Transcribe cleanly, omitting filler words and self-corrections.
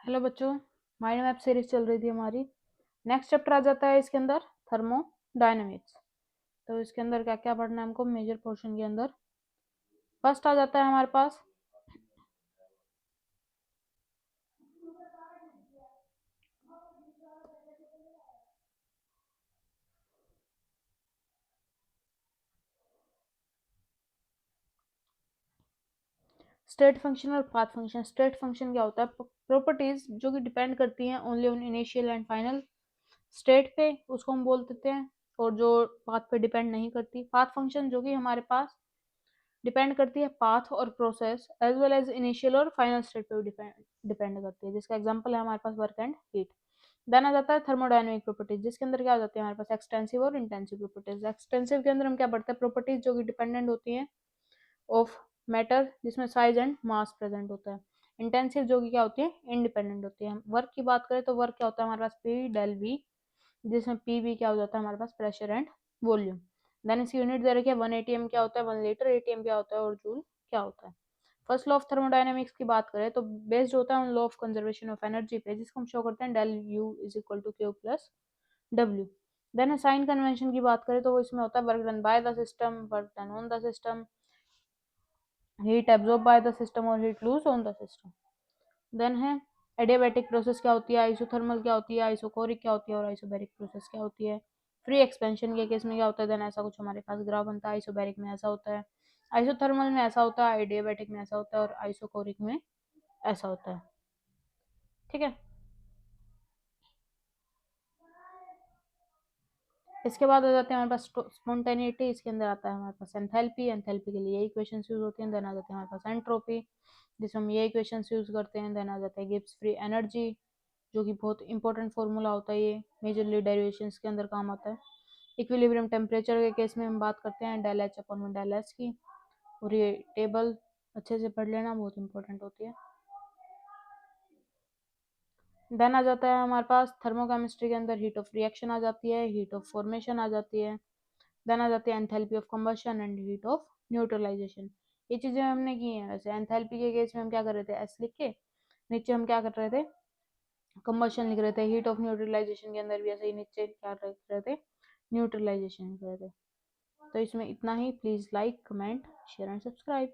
Hello बच्चों, mind map series चल रही थी हमारी। नेक्स्ट चैप्टर आ जाता है इसके अंदर थर्मोडायनेमिक्स। तो इसके अंदर क्या क्या पढ़ना है हमको मेजर पोर्शन के अंदर। फर्स्ट आ जाता है हमारे पास स्टेट फंक्शन और पाथ फंक्शन। स्टेट फंक्शन क्या होता है? प्रॉपर्टीज जो कि डिपेंड करती हैं only on initial and final state पे, उसको हम बोल देते हैं। और जो पाथ पे डिपेंड नहीं करती, पाथ फंक्शन जो कि हमारे पास डिपेंड करती है पाथ और process as well as initial और फाइनल स्टेट पे डिपेंड करती है, जिसका एग्जांपल है हमारे पास वर्क एंड हीट। देन आ जाता है थर्मोडायनेमिक प्रॉपर्टीज, जिसके अंदर क्या हो जाती है हमारे पास एक्सटेंसिव और इंटेंसिव प्रॉपर्टीज। एक्सटेंसिव के अंदर हम क्या पढ़ते हैं? प्रॉपर्टीज जो कि डिपेंडेंट होती हैं ऑफ मैटर, जिसमें साइज एंड मास प्रेजेंट होता है। इंटेंसिव जो कि क्या होती है? इंडिपेंडेंट होती है। वर्क की बात करें तो वर्क क्या होता है हमारे पास? पी डेल वी, जिसमें पी भी क्या हो जाता है हमारे पास? Pressure and volume. देन इसकी यूनिट दे रखी है 1 atm क्या होता है? 1 लीटर। एटीएम क्या होता है और जूल क्या होता है? फर्स्ट लॉ ऑफ थर्मोडायनेमिक्स की बात करें तो बेस्ड होता है on law of conservation of energy पे, जिसको हम शो करते हैं del U is equal to Q plus W. Then sign convention की बात करें तो वो इसमें होता है work done by the system, work done on the system, heat absorb by the system और heat lose on the system. Then है एडियाबैटिक प्रोसेस क्या होती है, आइसोथर्मल क्या होती है, आइसोकोरिक क्या होती है और आइसोबैरिक प्रोसेस क्या होती है। फ्री एक्सपेंशन के केस में क्या होता है? देन ऐसा कुछ हमारे पास ग्राफ बनता है। आइसोबैरिक में ऐसा होता है, आइसोथर्मल में ऐसा होता है, एडियाबैटिक में ऐसा होता है और आइसोकोरिक में ऐसा होता है। ठीक है। इसके बाद आ जाते हैं हमारे पास स्पॉन्टेनिटी। इसके अंदर आता है हमारे पास एंथैल्पी। एंथैल्पी के लिए यही इक्वेशंस यूज होती हैं। देन आ जाते हैं हमारे पास एंट्रोपी, जिसमें हम ये इक्वेशंस यूज करते हैं। देन आ जाता है गिब्स फ्री एनर्जी, जो कि बहुत इंपॉर्टेंट फॉर्मूला होता है, ये मेजरली डेरिवेशंस के अंदर काम आता है। इक्विलिब्रियम टेम्परेचर के केस में हम बात करते हैं del H upon del S की, और ये टेबल अच्छे से पढ़ लेना, बहुत इंपॉर्टेंट होती है। देन आ जाता है हमारे पास थर्मोकेमिस्ट्री के अंदर हीट ऑफ रिएक्शन आ जाती है, हीट ऑफ फॉर्मेशन आ जाती है। देन आ जाती है enthalpy of combustion and heat of neutralisation. ये चीजें हमने की हैं। वैसे एंथैल्पी के केस में हम क्या कर रहे थे? एस लिख के नीचे हम क्या कर रहे थे? कंबशन लिख रहे थे। हीट ऑफ न्यूट्रलाइजेशन के अंदर भी ऐसे ही नीचे क्या लिख रहे थे? न्यूट्रलाइजेशन लिख रहे थे। तो इसमें इतना ही। Please like, comment, share and subscribe.